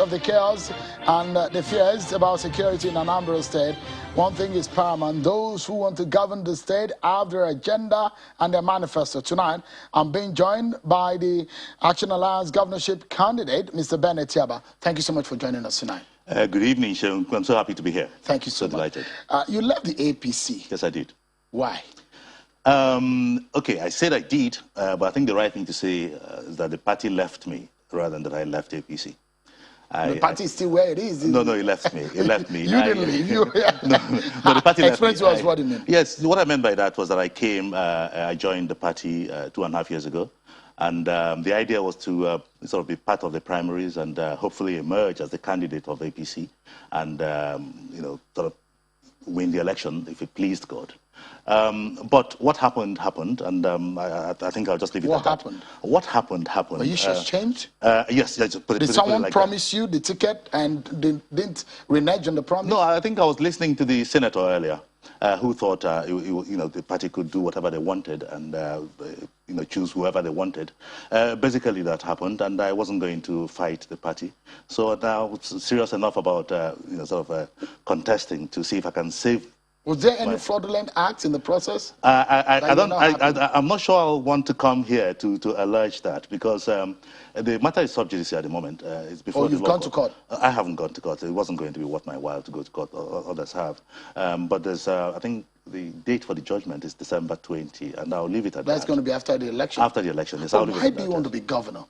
of the chaos and the fears about security in Anambra State, one thing is paramount. Those who want to govern the state have their agenda and their manifesto. Tonight, I'm being joined by the Action Alliance governorship candidate, Mr. Ben Etiaba. Thank you so much for joining us tonight. Good evening, Sean. I'm so happy to be here. Thank you so much. Delighted. You left the APC. Yes, I did. Why? Okay, I said I did, but I think the right thing to say is that the party left me rather than that I left APC. The party is still where it is. No, it left me. It left me. You didn't leave. No, the party left me. Explain to us what you mean. Yes, what I meant by that was that I joined the party 2.5 years ago. And the idea was to sort of be part of the primaries and hopefully emerge as the candidate of APC and, sort of win the election if it pleased God. But what happened, and I think I'll just leave it at that. What happened? What happened. Are you sure changed? Yes. Did someone promise you the ticket and didn't renege on the promise? No, I think I was listening to the senator earlier, who thought the party could do whatever they wanted and choose whoever they wanted. Basically, that happened, and I wasn't going to fight the party. So now it's serious enough about contesting to see if I can save. Was there any fraudulent acts in the process? I'm not sure I'll want to come here to allege that because the matter is sub judice at the moment. It's before you've gone to court? I haven't gone to court. It wasn't going to be worth my while to go to court. Others have. But there's, I think, the date for the judgment is December 20, and I'll leave it at that. That's going to be after the election? After the election, yes. But why do you want to be governor?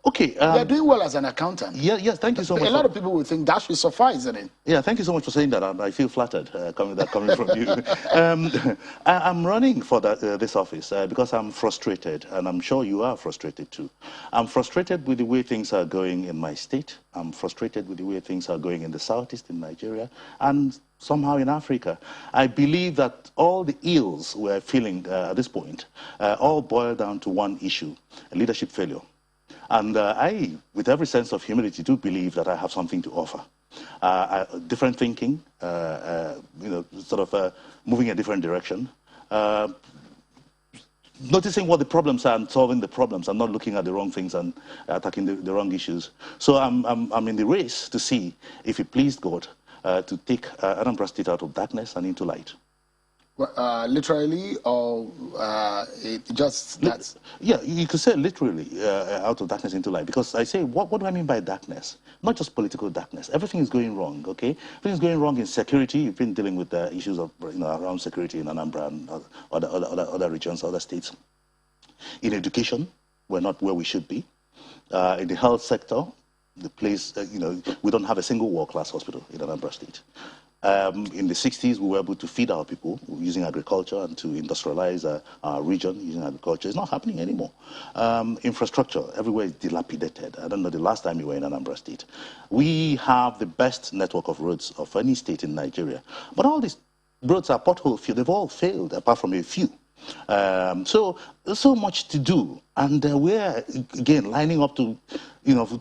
Okay. You're doing well as an accountant. Yes, thank you so much. A lot of people will think that should suffice, isn't it? Yeah, thank you so much for saying that. I feel flattered coming from you. I'm running for this office because I'm frustrated, and I'm sure you are frustrated too. I'm frustrated with the way things are going in my state. I'm frustrated with the way things are going in the southeast in Nigeria, and somehow in Africa. I believe that all the ills we're feeling at this point all boil down to one issue: leadership failure. And I, with every sense of humility, do believe that I have something to offer. Different thinking, moving a different direction, noticing what the problems are and solving the problems and not looking at the wrong things and attacking the wrong issues. So I'm in the race to see if it pleased God to take Anambra State out of darkness and into light. Literally, or that's... Yeah, you could say literally out of darkness into light, because I say, what do I mean by darkness? Not just political darkness. Everything is going wrong, okay? Everything is going wrong in security. You've been dealing with the issues of, around security in Anambra and other regions, other states. In education, we're not where we should be. In the health sector, the place, we don't have a single world-class hospital in Anambra State. In the 60s, we were able to feed our people using agriculture and to industrialize our region using agriculture. It's not happening anymore. Infrastructure, everywhere is dilapidated. I don't know the last time you were in Anambra State. We have the best network of roads of any state in Nigeria. But all these roads are pothole-filled. They've all failed, apart from a few. So there's so much to do, and we're again lining up to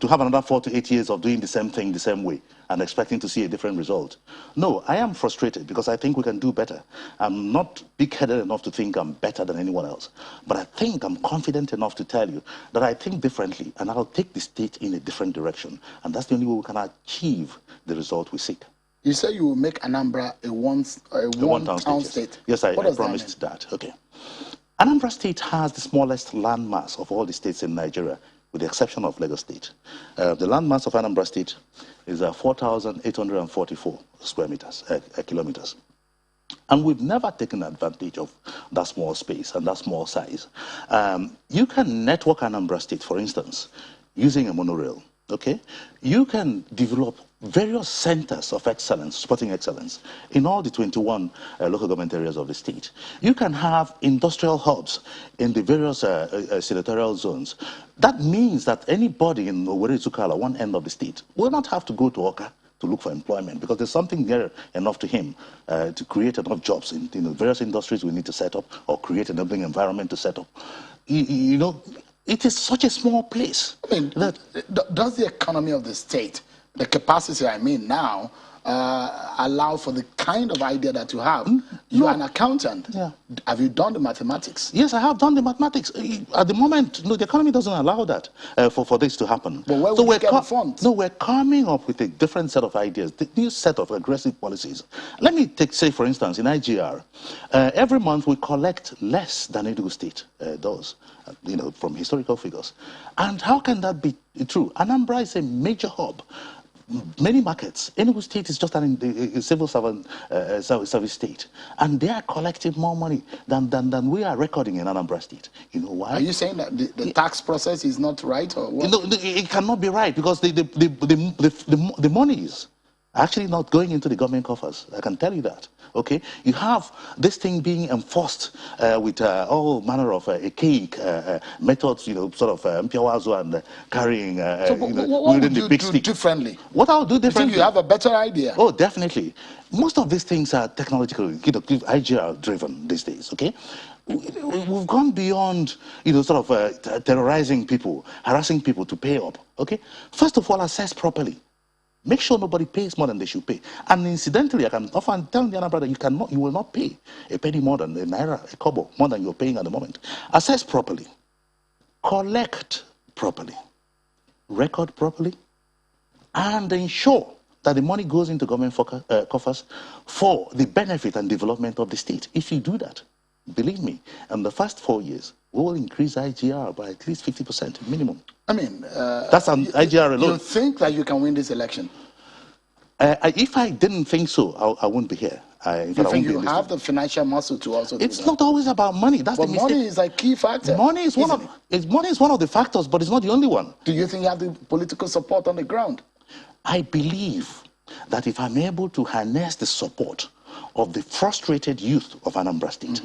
have another 4 to 8 years of doing the same thing the same way and expecting to see a different result. No, I am frustrated because I think we can do better. I'm not big-headed enough to think I'm better than anyone else, but I think I'm confident enough to tell you that I think differently, and I'll take the state in a different direction, and that's the only way we can achieve the result we seek. You say you will make Anambra a one-town state. Yes, I promised that. Okay. Anambra State has the smallest landmass of all the states in Nigeria, with the exception of Lagos State. The landmass of Anambra State is 4,844 square meters, kilometers. And we've never taken advantage of that small space and that small size. You can network Anambra State, for instance, using a monorail. Okay, you can develop various centers of excellence, sporting excellence, in all the 21 local government areas of the state. You can have industrial hubs in the various senatorial zones. That means that anybody in Owerri Zukala, one end of the state, will not have to go to Oka to look for employment, because there's something near enough to him to create enough jobs in various industries we need to set up, or create an enabling environment to set up. It is such a small place. I mean, does the economy of the state, the capacity now, allow for the kind of idea that you have. You're No. an accountant. Yeah. Have you done the mathematics? Yes, I have done the mathematics. At the moment, no, the economy doesn't allow that for this to happen. But where would you get the funds? No, we're coming up with a different set of ideas, the new set of aggressive policies. Let me say, for instance, in IGR, every month we collect less than Enugu State does, from historical figures. And how can that be true? Anambra is a major hub. Many markets. Enugu State is just a civil servant service state, and they are collecting more money than we are recording in Anambra State. You know why? Are you saying that the tax process is not right, or what? No, it cannot be right, because the monies are actually not going into the government coffers. I can tell you that. Okay, you have this thing being enforced with all manner of archaic methods, sort of mpiawazo and carrying, So, what would you do differently? What I'll do differently? You think you have a better idea? Oh, definitely. Most of these things are technological, IGR driven these days. Okay, we've gone beyond, sort of terrorizing people, harassing people to pay up. Okay, first of all, assess properly. Make sure nobody pays more than they should pay. And incidentally, I can often tell the Anambra that you will not pay a penny more than a naira, a kobo, more than you're paying at the moment. Assess properly, collect properly, record properly, and ensure that the money goes into government coffers for the benefit and development of the state. If you do that, believe me, in the first 4 years, we will increase IGR by at least 50% minimum. I mean, that's an IGR alone. You think that you can win this election? If I didn't think so, I wouldn't be here. You think you have the financial muscle to also do that? It's not always about money. That's the mistake. Money is a key factor. Money is one of the factors, but it's not the only one. Do you think you have the political support on the ground? I believe that if I'm able to harness the support of the frustrated youth of Anambra State,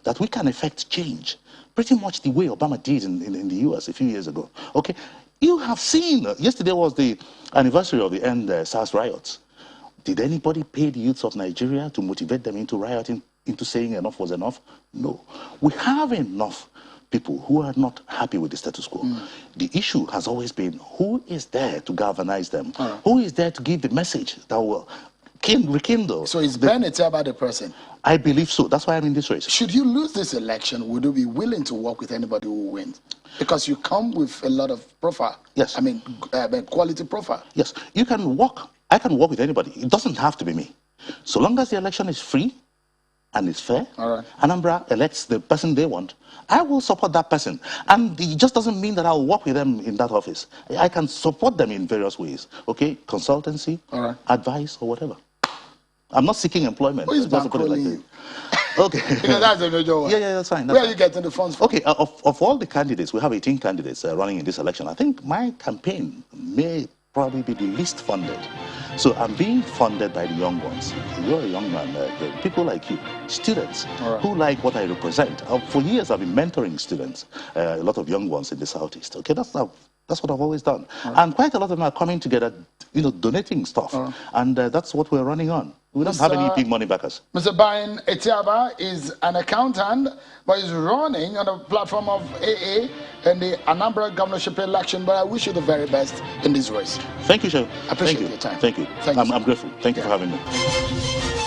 that we can effect change, pretty much the way Obama did in the US a few years ago. Okay, you have seen, yesterday was the anniversary of the end SARS riots. Did anybody pay the youths of Nigeria to motivate them into rioting, into saying enough was enough? No. We have enough people who are not happy with the status quo. The issue has always been, who is there to galvanize them? Who is there to give the message that will rekindle? So is Ben Etiaba the person? I believe so. That's why I'm in this race. Should you lose this election, would you be willing to work with anybody who wins? Because you come with a lot of profile. Yes. I mean, quality profile. Yes. You can work. I can work with anybody. It doesn't have to be me. So long as the election is free and it's fair, Anambra elects the person they want, I will support that person. And it just doesn't mean that I'll work with them in that office. I can support them in various ways. Okay? Consultancy, advice, or whatever. I'm not seeking employment. Who is bankrolling you? Okay. Because that's a major one. Yeah, that's fine. Where are you getting the funds from? Okay, of all the candidates, we have 18 candidates running in this election. I think my campaign may probably be the least funded. So I'm being funded by the young ones. You're a young man, people like you, students who like what I represent. For years, I've been mentoring students, a lot of young ones in the Southeast. Okay, that's what I've always done. And quite a lot of them are coming together, donating stuff. And that's what we're running on. We don't have any big money backers. Mr. Ben Etiaba is an accountant, but he's running on the platform of AA in the Anambra governorship election. But I wish you the very best in this race. Thank you, Joe. I appreciate your time. Thank you. I'm grateful. Thank you for having me.